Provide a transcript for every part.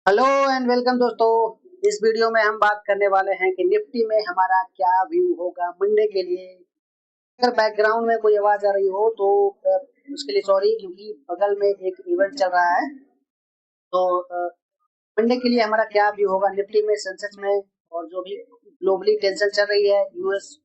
Hello and welcome दोस्तों। इस video में हम बात करने वाले हैं कि निफ्टी में हमारा क्या व्यू होगा मंडे के लिए। अगर बैकग्राउंड में कोई आवाज आ रही हो तो उसके लिए सॉरी, क्योंकि बगल में एक इवेंट चल रहा है। तो मंडे के लिए हमारा क्या व्यू होगा निफ्टी में, सेंसेक्स में, और जो भी ग्लोबली टेंशन चल रही है यूएस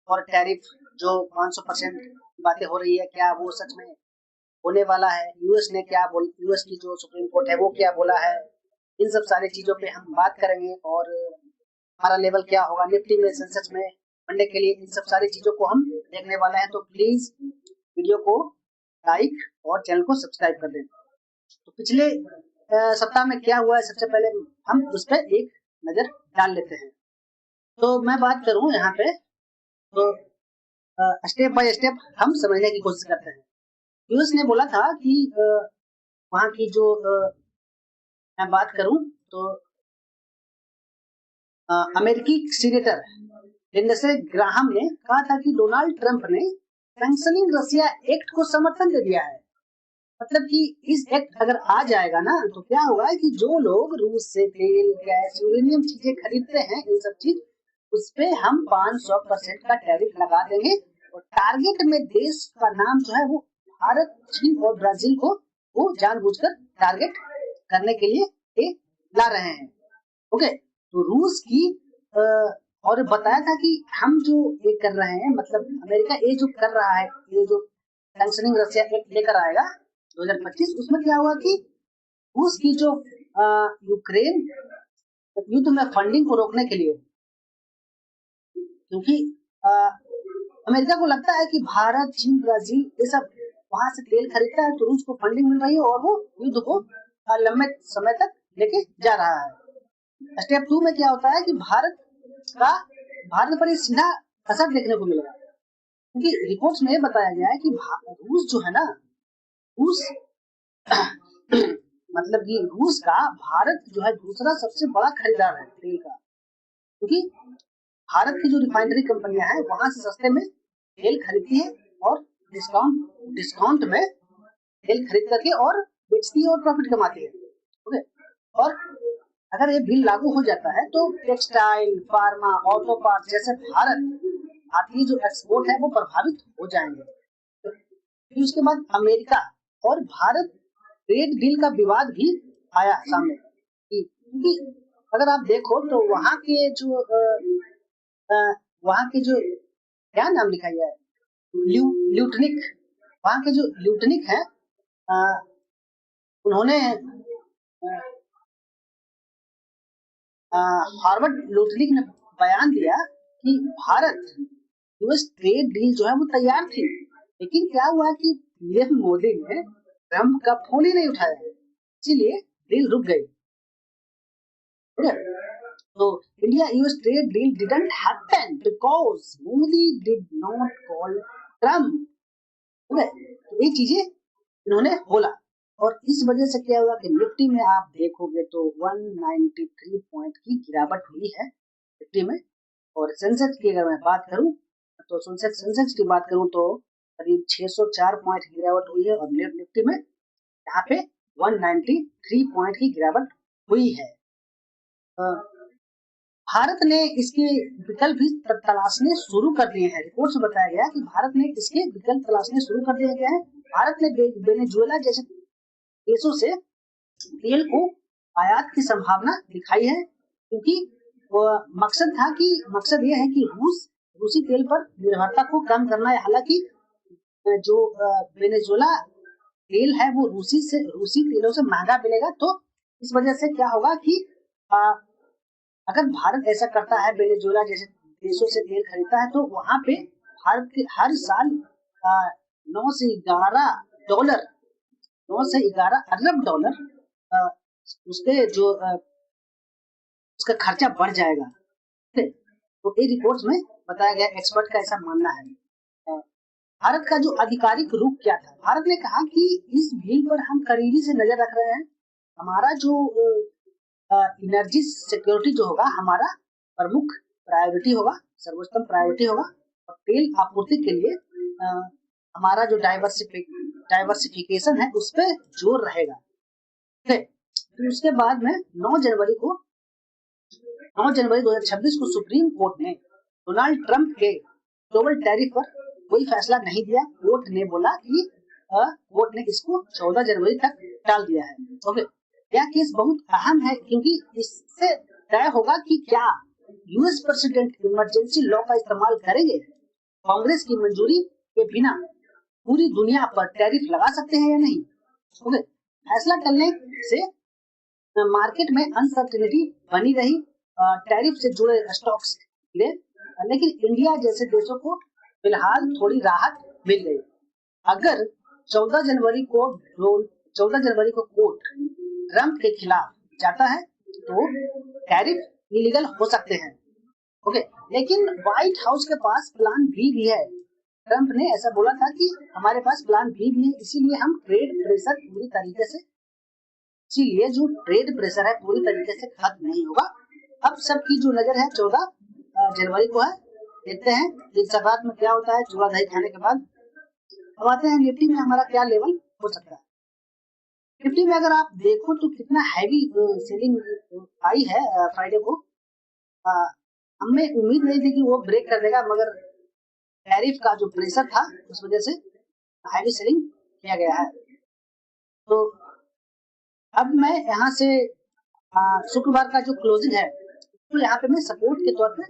और टैरिफ जो 500% बातें हो रही है, क्या वो सच में होने वाला है? यूएस की जो सुप्रीम कोर्ट है वो क्या बोला है? इन सब सारी चीजों पे हम बात करेंगे और हमारा लेवल क्या होगा निफ्टी में, सेंसेक्स में मंडे के लिए। इन सब सारी चीजों को हम देखने वाले हैं, तो प्लीज वीडियो को लाइक और चैनल को सब्सक्राइब कर दें। तो पिछले सप्ताह में क्या हुआ है, सबसे पहले हम उस पर एक नजर डाल लेते हैं। तो मैं बात करूं यहाँ पे, तो स्टेप बाय स्टेप हम समझने की कोशिश करते हैं। यूएस ने बोला था कि वहाँ की जो मैं बात करूं तो अमेरिकी सीनेटर लिंडसे ग्राहम ने कहा था कि डोनाल्ड ट्रंप ने सैंक्शनिंग रसिया एक्ट को समर्थन दे दिया है। मतलब कि इस एक्ट अगर आ जाएगा ना तो क्या होगा कि जो लोग रूस से तेल, गैस, यूरेनियम चीजें खरीदते हैं, इन सब चीज उस पे हम 500% का टैरिफ लगा देंगे। और टारगेट में देश का नाम जो है वो भारत, चीन और ब्राजील को वो जानबूझकर टारगेट करने के लिए ये ला रहे हैं। ओके, तो रूस की और बताया था कि हम जो ये कर रहे हैं, मतलब अमेरिका ये जो कर रहा है, ये जो सैंक्शनिंग रसिया एक्ट लेकर आएगा 2025, उसमें क्या हुआ कि रूस की जो यूक्रेन युद्ध में फंडिंग को रोकने के लिए, क्योंकि अमेरिका को लगता है कि भारत, चीन, ब्राजील ये सब वहां से तेल खरीदता है, तो रूस को फंडिंग मिल रही है और वो युद्ध को लंबे समय तक लेके जा रहा है। स्टेप 2 में क्या होता है कि भारत पर एक सीधा असर देखने को मिलेगा, क्योंकि रिपोर्ट्स में बताया गया है कि रूस जो है ना, रूस मतलब कि रूस का भारत जो है दूसरा सबसे बड़ा खरीदार है तेल का, क्योंकि भारत की जो रिफाइनरी कंपनियां हैं वहां से सस्ते में तेल खरीदती है और डिस्काउंट में तेल खरीद करके और बेचती है और प्रॉफिट कमाती है। ओके, और अगर ये बिल लागू हो जाता है तो टेक्सटाइल, फार्मा, ऑटो पार्ट्स जैसे भारतीय जो एक्सपोर्ट है वो प्रभावित हो जाएंगे। फिर उसके बाद अमेरिका और भारत ट्रेड डील का विवाद भी आया सामने, क्योंकि अगर आप देखो तो वहाँ के जो क्या नाम लिखा गया है, ल्यूटनिक, वहाँ के जो ल्यूटनिक है, उन्होंने हार्वर्ड ल्यूटनिक ने बयान दिया कि भारत यूएस ट्रेड डील जो है वो तैयार थी, लेकिन क्या हुआ कि पीएम मोदी ने ट्रंप का फोन ही नहीं उठाया, इसीलिए डील रुक गई। So India-US trade deal didn't happen because Modi did not call Trump. Okay? तो ये चीजें इन्होंने बोला, और इस वजह से क्या हुआ कि निफ्टी में आप देखोगे तो 193 पॉइंट की गिरावट हुई है निफ्टी में। और सेंसेक्स की अगर मैं बात करूं तो सेंसेक्स की बात करूं तो करीब 604 पॉइंट की गिरावट हुई है, और निफ्टी में यहाँ पे 193 पॉइंट की गिरावट हुई है। भारत ने इसके विकल्प भी तलाशने शुरू कर दिए हैं। रिपोर्ट्स में बताया गया कि भारत ने इसके विकल्प तलाशने शुरू कर दिए गए हैं। भारत ने वेनेजुएला जैसे देशों से तेल को आयात की संभावना दिखाई है, क्योंकि मकसद ये है कि रूसी तेल पर निर्भरता को कम करना है। हालांकि जो वेनेजुएला तेल है वो रूसी तेलों से महंगा मिलेगा, तो इस वजह से क्या होगा कि अगर भारत ऐसा करता है, वेनेजुएला जैसे देशों से तेल खरीदता है, तो वहां पे भारत के हर साल 9 से 11 अरब डॉलर उसके जो उसका खर्चा बढ़ जाएगा। तो ये रिपोर्ट्स में बताया गया, एक्सपर्ट का ऐसा मानना है। भारत का जो आधिकारिक रुख क्या था, भारत ने कहा कि इस बिल पर हम करीबी से नजर रख रहे हैं। हमारा जो एनर्जी सिक्योरिटी जो होगा हमारा प्रमुख प्रायोरिटी होगा, सर्वोत्तम प्रायोरिटी होगा, और तेल आपूर्ति के लिए हमारा जो डाइवर्सिफिकेशन है उस पर जोर रहेगा। फिर उसके बाद में 9 जनवरी 2026 को सुप्रीम कोर्ट ने डोनाल्ड ट्रंप के ग्लोबल टैरिफ पर कोई फैसला नहीं दिया। कोर्ट ने बोला कि कोर्ट ने इसको 14 जनवरी तक टाल दिया है। ओके, यह केस बहुत अहम है क्योंकि इससे तय होगा कि क्या यूएस प्रेसिडेंट इमरजेंसी लॉ का इस्तेमाल करेंगे, कांग्रेस की मंजूरी के बिना पूरी दुनिया पर टैरिफ लगा सकते हैं या नहीं। ओके, फैसला टलने से मार्केट में अनसर्टेनिटी बनी रही, टैरिफ से जुड़े स्टॉक्स गिरे, लेकिन इंडिया जैसे देशों को फिलहाल थोड़ी राहत मिल गई। अगर 14 जनवरी को कोर्ट ट्रंप के खिलाफ जाता है तो टैरिफ इलीगल हो सकते हैं। ओके, लेकिन व्हाइट हाउस के पास प्लान बी भी है। ट्रंप ने ऐसा बोला था कि हमारे पास प्लान बी भी है, इसीलिए हम ट्रेड प्रेशर पूरी तरीके से खत्म नहीं होगा। अब सबकी जो नजर है 14 जनवरी को है। देखते हैं इस सवाल में क्या होता है चूड़ा दही खाने के बाद। अब आते हैं निफ्टी में हमारा क्या लेवल हो सकता है। निफ्टी में अगर आप देखो तो कितना हैवी सेलिंग आई है फ्राइडे को। हमें उम्मीद नहीं थी कि वो ब्रेक कर देगा, मगर टैरिफ का जो प्रेशर था उस वजह से हैवी सेलिंग किया गया है। तो अब मैं यहाँ से शुक्रवार का जो क्लोजिंग है तो यहाँ पे मैं सपोर्ट के तौर पे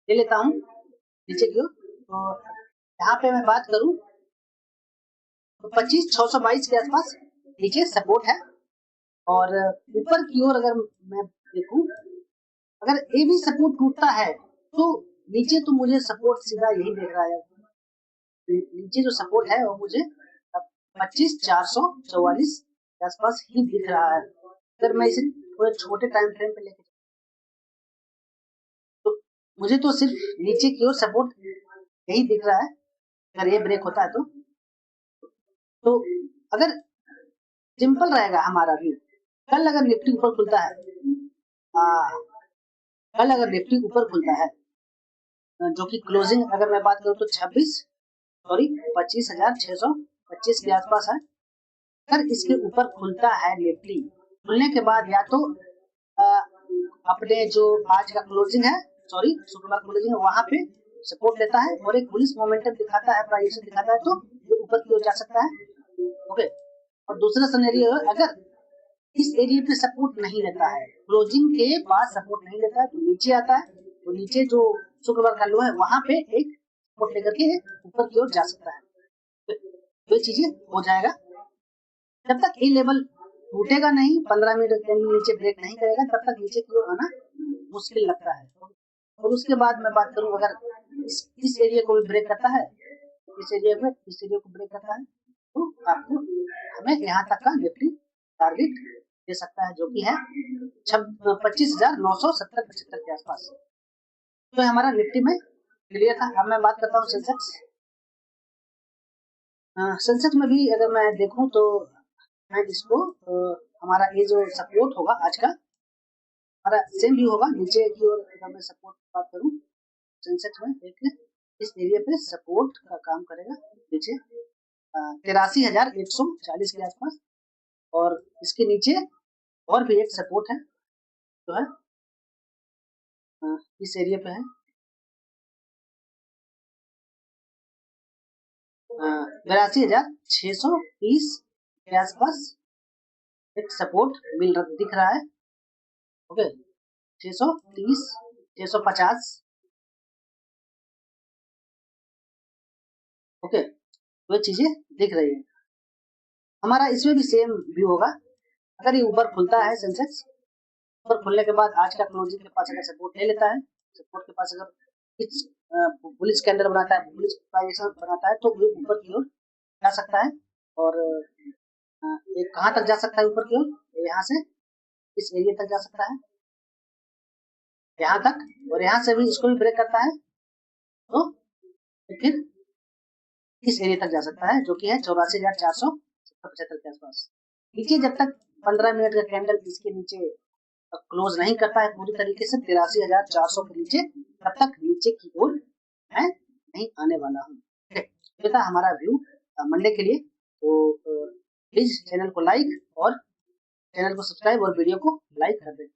ले लेता हूँ नीचे की ओर। तो यहाँ पे मैं बात करूँ तो 25,622 के आसपास नीचे सपोर्ट है, और ऊपर की ओर अगर मैं देखूं, अगर ये भी सपोर्ट टूटता है तो नीचे तो मुझे सपोर्ट सीधा यही देख रहा है। नीचे जो सपोर्ट है वो मुझे 25,444 के आसपास ही दिख रहा है। अगर मैं इसे थोड़े छोटे टाइम फ्रेम पे लेके तो मुझे तो सिर्फ नीचे की ओर सपोर्ट यही दिख रहा है। अगर ये ब्रेक होता है तो अगर सिंपल रहेगा हमारा व्यू, कल अगर निफ्टी ऊपर खुलता है जो कि क्लोजिंग अगर मैं बात करूं तो 25,625 के आसपास है। अगर इसके ऊपर खुलता है निफ्टी, खुलने के बाद या तो अपने जो आज का क्लोजिंग है शुक्रवार क्लोजिंग है वहां पे सपोर्ट लेता है और एक बुलिश मोमेंटम दिखाता है, प्राइस दिखाता है, तो ये ऊपर की ओर जा सकता है। ओके, और दूसरा सिनेरियो अगर इस एरिया पे सपोर्ट नहीं लेता है, क्लोजिंग के बाद सपोर्ट नहीं लेता है तो नीचे आता है, तो नीचे जो शुक्रवार का लो है वहां पे एक सपोर्ट लेकर के ऊपर की ओर जा सकता है। तो ये चीजें हो जाएगा। जब तक ये लेवल टूटेगा नहीं, 15 मिनट के नीचे ब्रेक नहीं करेगा, तब तक नीचे की ओर आना मुश्किल लगता है। और उसके बाद मैं बात करूं अगर इस एरिया को भी ब्रेक करता है, इस एरिया को ब्रेक करता है तो आपको हमें यहाँ तक का निफ्टी टारगेट दे सकता है, जो कि है 25,970-75 के आसपास। तो हमारा निफ्टी में क्लियर था। अब मैं बात करता हूँ सेंसेक्स में भी अगर मैं देखूं तो मैं इसको हमारा ये जो सपोर्ट होगा आज का हमारा सेम भी होगा। नीचे की ओर अगर मैं सपोर्ट की बात करूं सेंसेक्स में एक इस एरिया पे सपोर्ट का काम करेगा नीचे 83,140 के आसपास, और इसके नीचे और भी एक सपोर्ट है जो है इस एरिया पे है 82,630 के आसपास एक सपोर्ट दिख रहा है। ओके, 630 650। ओके, तो ये चीजें दिख रही है। हमारा इसमें भी सेम व्यू होगा। अगर ये ऊपर खुलता है सेंसेक्स, ऊपर खुलने के बाद आज का क्लोजिंग के पास अगर सपोर्ट ले लेता है, सपोर्ट के पास अगर बुलिश कैंडल बनाता है, बुलिश प्राइस बनाता है, तो वो ऊपर की ओर जा सकता है। और ये कहाँ तक जा सकता है ऊपर की ओर, यहाँ से इस एरिया तक जा सकता है, यहाँ तक, और यहाँ से भी इसको भी ब्रेक करता है तो फिर इस एरिया तक जा सकता है, जो कि है 84,475 के आसपास। नीचे जब तक 15 मिनट का कैंडल इसके नीचे क्लोज नहीं करता है पूरी तरीके से 83,400 के नीचे, तब तक नीचे की ओर मैं नहीं आने वाला हूँ। ये था हमारा व्यू मंडे के लिए। तो प्लीज चैनल को लाइक और चैनल को सब्सक्राइब और वीडियो को लाइक कर दें।